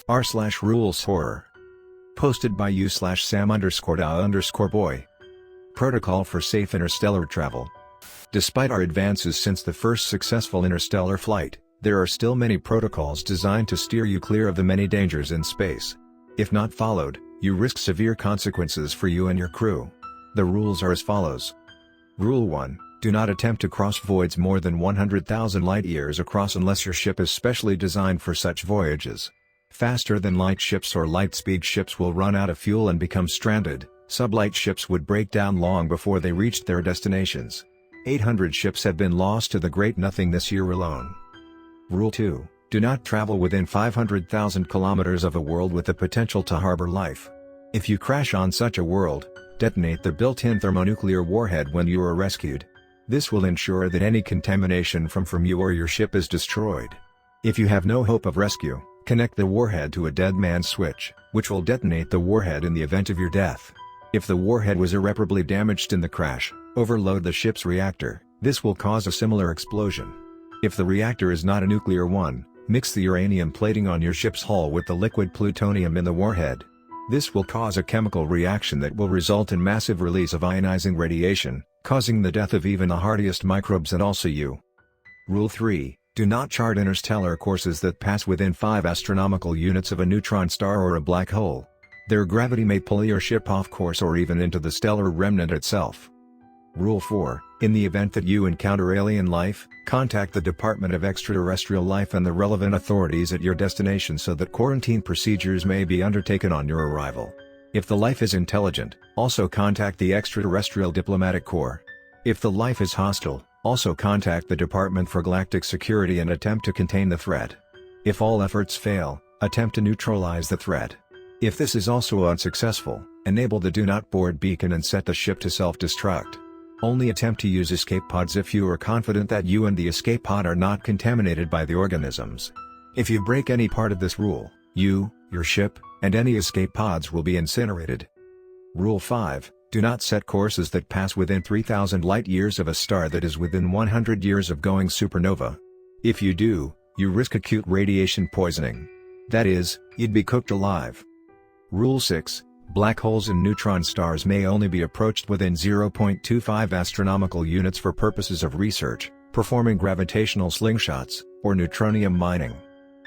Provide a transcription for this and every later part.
r/rules horror. Posted by u/sam_da_boy. Protocol for safe interstellar travel. Despite our advances since the first successful interstellar flight, there are still many protocols designed to steer you clear of the many dangers in space. If not followed, you risk severe consequences for you and your crew. The rules are as follows. Rule 1. Do not attempt to cross voids more than 100,000 light-years across unless your ship is specially designed for such voyages. Faster-than-light ships or light-speed ships will run out of fuel and become stranded. Sublight ships would break down long before they reached their destinations. 800 ships have been lost to the Great Nothing this year alone. Rule 2. Do not travel within 500,000 kilometers of a world with the potential to harbor life. If you crash on such a world, detonate the built-in thermonuclear warhead when you are rescued. This will ensure that any contamination from you or your ship is destroyed. If you have no hope of rescue, connect the warhead to a dead man's switch, which will detonate the warhead in the event of your death. If the warhead was irreparably damaged in the crash, overload the ship's reactor. This will cause a similar explosion. If the reactor is not a nuclear one, mix the uranium plating on your ship's hull with the liquid plutonium in the warhead. This will cause a chemical reaction that will result in massive release of ionizing radiation, causing the death of even the hardiest microbes and also you. Rule 3. Do not chart interstellar courses that pass within 5 astronomical units of a neutron star or a black hole. Their gravity may pull your ship off course or even into the stellar remnant itself. Rule 4. In the event that you encounter alien life, contact the Department of Extraterrestrial Life and the relevant authorities at your destination so that quarantine procedures may be undertaken on your arrival. If the life is intelligent, also contact the Extraterrestrial Diplomatic Corps. If the life is hostile, also contact the Department for Galactic Security and attempt to contain the threat. If all efforts fail, attempt to neutralize the threat. If this is also unsuccessful, enable the Do Not Board beacon and set the ship to self-destruct. Only attempt to use escape pods if you are confident that you and the escape pod are not contaminated by the organisms. If you break any part of this rule, you, your ship, and any escape pods will be incinerated. Rule 5. Do not set courses that pass within 3,000 light-years of a star that is within 100 years of going supernova. If you do, you risk acute radiation poisoning. That is, you'd be cooked alive. Rule 6. Black holes and neutron stars may only be approached within 0.25 astronomical units for purposes of research, performing gravitational slingshots, or neutronium mining.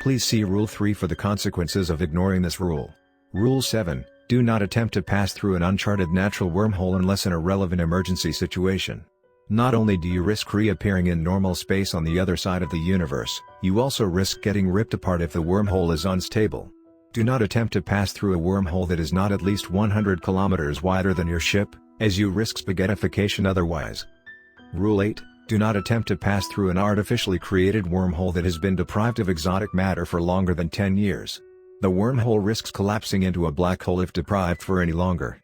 Please see Rule 3 for the consequences of ignoring this rule. Rule 7. Do not attempt to pass through an uncharted natural wormhole unless in a relevant emergency situation. Not only do you risk reappearing in normal space on the other side of the universe, you also risk getting ripped apart if the wormhole is unstable. Do not attempt to pass through a wormhole that is not at least 100 kilometers wider than your ship, as you risk spaghettification otherwise. Rule 8. Do not attempt to pass through an artificially created wormhole that has been deprived of exotic matter for longer than 10 years. The wormhole risks collapsing into a black hole if deprived for any longer.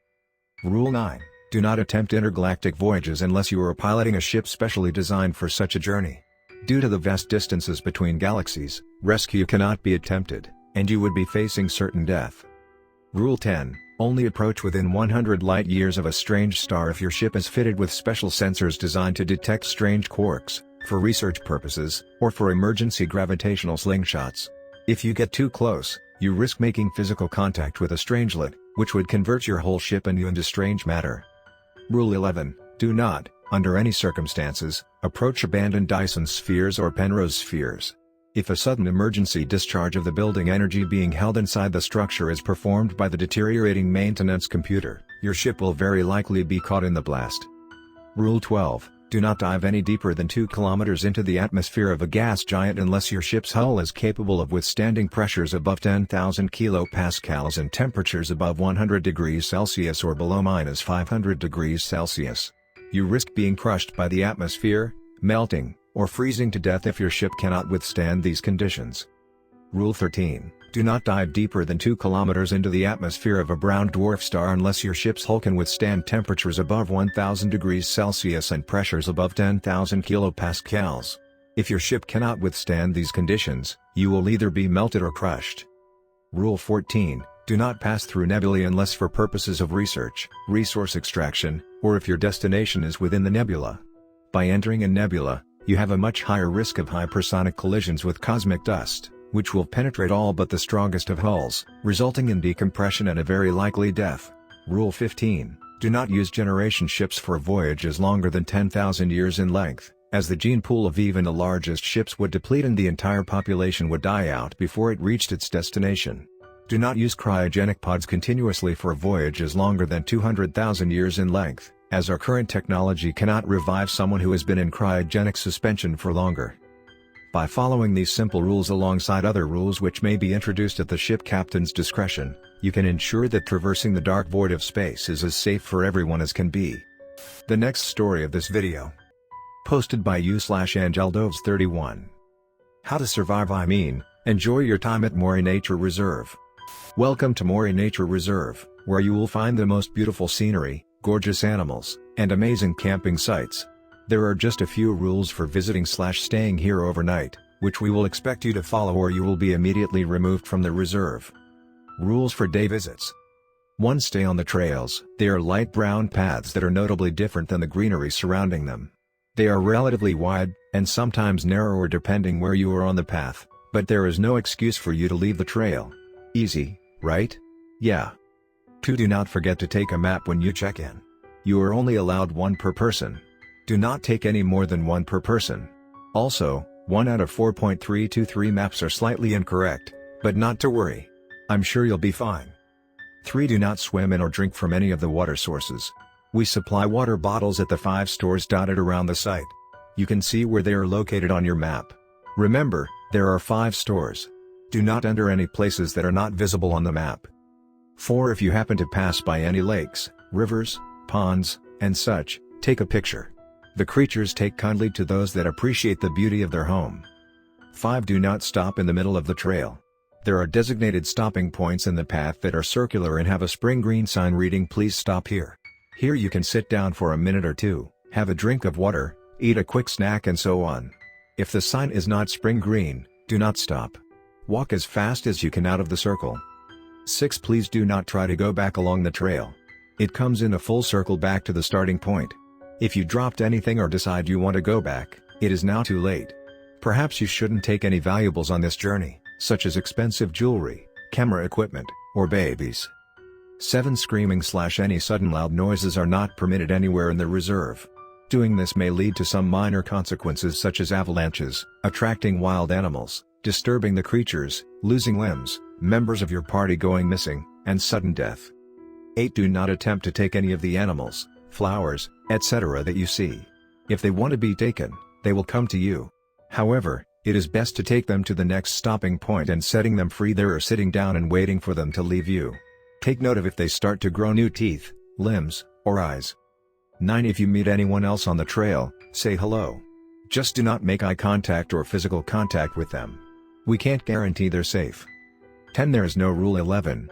Rule 9. Do not attempt intergalactic voyages unless you are piloting a ship specially designed for such a journey. Due to the vast distances between galaxies, rescue cannot be attempted, and you would be facing certain death. Rule 10. Only approach within 100 light-years of a strange star if your ship is fitted with special sensors designed to detect strange quarks, for research purposes, or for emergency gravitational slingshots. If you get too close, you risk making physical contact with a strangelet, which would convert your whole ship and you into strange matter. Rule 11. Do not, under any circumstances, approach abandoned Dyson spheres or Penrose spheres. If a sudden emergency discharge of the building energy being held inside the structure is performed by the deteriorating maintenance computer, your ship will very likely be caught in the blast. Rule 12. Do not dive any deeper than 2 kilometers into the atmosphere of a gas giant unless your ship's hull is capable of withstanding pressures above 10,000 kilopascals and temperatures above 100 degrees Celsius or below -500 degrees Celsius. You risk being crushed by the atmosphere, melting, or freezing to death if your ship cannot withstand these conditions. Rule 13. Do not dive deeper than 2 kilometers into the atmosphere of a brown dwarf star unless your ship's hull can withstand temperatures above 1000 degrees Celsius and pressures above 10,000 kilopascals. If your ship cannot withstand these conditions, you will either be melted or crushed. Rule 14. Do not pass through nebulae unless for purposes of research, resource extraction, or if your destination is within the nebula. By entering a nebula, You have a much higher risk of hypersonic collisions with cosmic dust, which will penetrate all but the strongest of hulls, resulting in decompression and a very likely death. Rule 15. Do not use generation ships for voyages longer than 10,000 years in length, as the gene pool of even the largest ships would deplete and the entire population would die out before it reached its destination. Do not use cryogenic pods continuously for voyages longer than 200,000 years in length, as our current technology cannot revive someone who has been in cryogenic suspension for longer. By following these simple rules alongside other rules which may be introduced at the ship captain's discretion, you can ensure that traversing the dark void of space is as safe for everyone as can be. The next story of this video. Posted by u/Angeldovs31. How to survive, enjoy your time at Maury Nature Reserve. Welcome to Maury Nature Reserve, where you will find the most beautiful scenery, gorgeous animals, and amazing camping sites. There are just a few rules for visiting/staying here overnight, which we will expect you to follow or you will be immediately removed from the reserve. Rules for day visits. 1. Stay on the trails. They are light brown paths that are notably different than the greenery surrounding them. They are relatively wide, and sometimes narrower depending where you are on the path, but there is no excuse for you to leave the trail. Easy, right? Yeah. 2. Do not forget to take a map when you check in. You are only allowed one per person. Do not take any more than one per person. Also, 1 out of 4.323 maps are slightly incorrect, but not to worry. I'm sure you'll be fine. 3. Do not swim in or drink from any of the water sources. We supply water bottles at the 5 stores dotted around the site. You can see where they are located on your map. Remember, there are 5 stores. Do not enter any places that are not visible on the map. 4. If you happen to pass by any lakes, rivers, ponds, and such, take a picture. The creatures take kindly to those that appreciate the beauty of their home. 5. Do not stop in the middle of the trail. There are designated stopping points in the path that are circular and have a spring green sign reading "Please stop here." Here you can sit down for a minute or two, have a drink of water, eat a quick snack and so on. If the sign is not spring green, do not stop. Walk as fast as you can out of the circle. 6. Please do not try to go back along the trail. It comes in a full circle back to the starting point. If you dropped anything or decide you want to go back, it is now too late. Perhaps you shouldn't take any valuables on this journey, such as expensive jewelry, camera equipment, or babies. 7. Screaming/any sudden loud noises are not permitted anywhere in the reserve. Doing this may lead to some minor consequences such as avalanches, attracting wild animals, disturbing the creatures, losing limbs, members of your party going missing, and sudden death. 8. Do not attempt to take any of the animals, flowers, etc. that you see. If they want to be taken, they will come to you. However, it is best to take them to the next stopping point and setting them free there or sitting down and waiting for them to leave you. Take note of if they start to grow new teeth, limbs, or eyes. 9. If you meet anyone else on the trail, say hello. Just do not make eye contact or physical contact with them. We can't guarantee they're safe. 10. There is no rule. 11.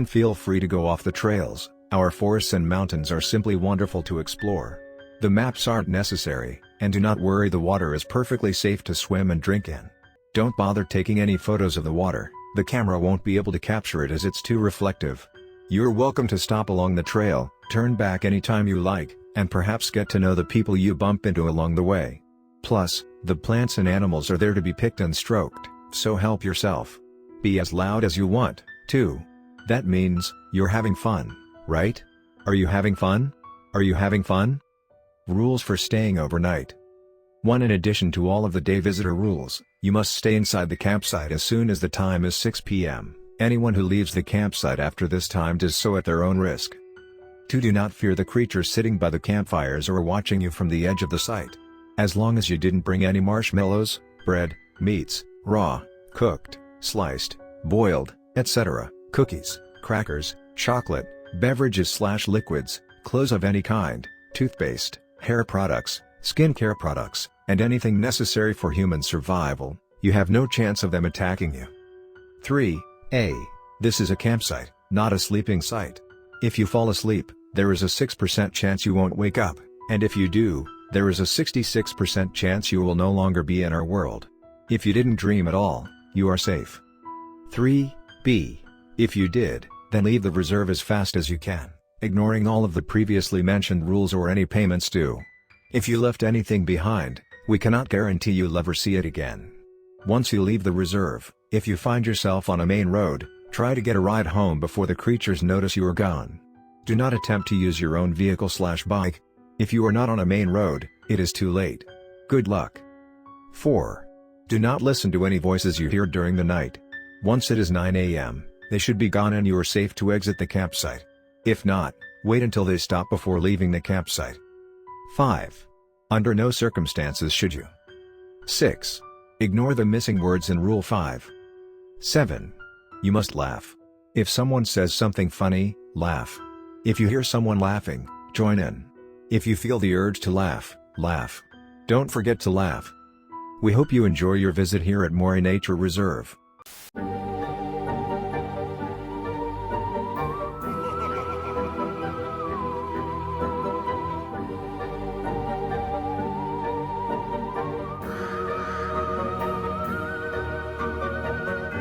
Feel free to go off the trails. Our forests and mountains are simply wonderful to explore. The maps aren't necessary, and do not worry, the water is perfectly safe to swim and drink in. Don't bother taking any photos of the water, the camera won't be able to capture it as it's too reflective. You're welcome to stop along the trail, turn back anytime you like, and perhaps get to know the people you bump into along the way. Plus, the plants and animals are there to be picked and stroked, so help yourself. Be as loud as you want, too. That means, you're having fun, right? Are you having fun? Are you having fun? Rules for staying overnight. 1. In addition to all of the day visitor rules, you must stay inside the campsite as soon as the time is 6 p.m. Anyone who leaves the campsite after this time does so at their own risk. 2. Do not fear the creatures sitting by the campfires or watching you from the edge of the site. As long as you didn't bring any marshmallows, bread, meats, raw, cooked, sliced, boiled, etc., cookies, crackers, chocolate, beverages/liquids, clothes of any kind, toothpaste, hair products, skincare products, and anything necessary for human survival, you have no chance of them attacking you. 3. This is a campsite, not a sleeping site. If you fall asleep, there is a 6% chance you won't wake up, and if you do, there is a 66% chance you will no longer be in our world. If you didn't dream at all, you are safe. 3. If you did, then leave the reserve as fast as you can, ignoring all of the previously mentioned rules or any payments due. If you left anything behind, We cannot guarantee you'll ever see it again. Once you leave the reserve, if you find yourself on a main road, try to get a ride home before the creatures notice you are gone. Do not attempt to use your own vehicle/bike. If you are not on a main road, it is too late. Good luck. 4. Do not listen to any voices you hear during the night. Once it is 9 a.m., they should be gone and you are safe to exit the campsite. If not, wait until they stop before leaving the campsite. 5. Under no circumstances should you. 6. Ignore the missing words in Rule 5. 7. You must laugh. If someone says something funny, laugh. If you hear someone laughing, join in. If you feel the urge to laugh, laugh. Don't forget to laugh. We hope you enjoy your visit here at Moray Nature Reserve.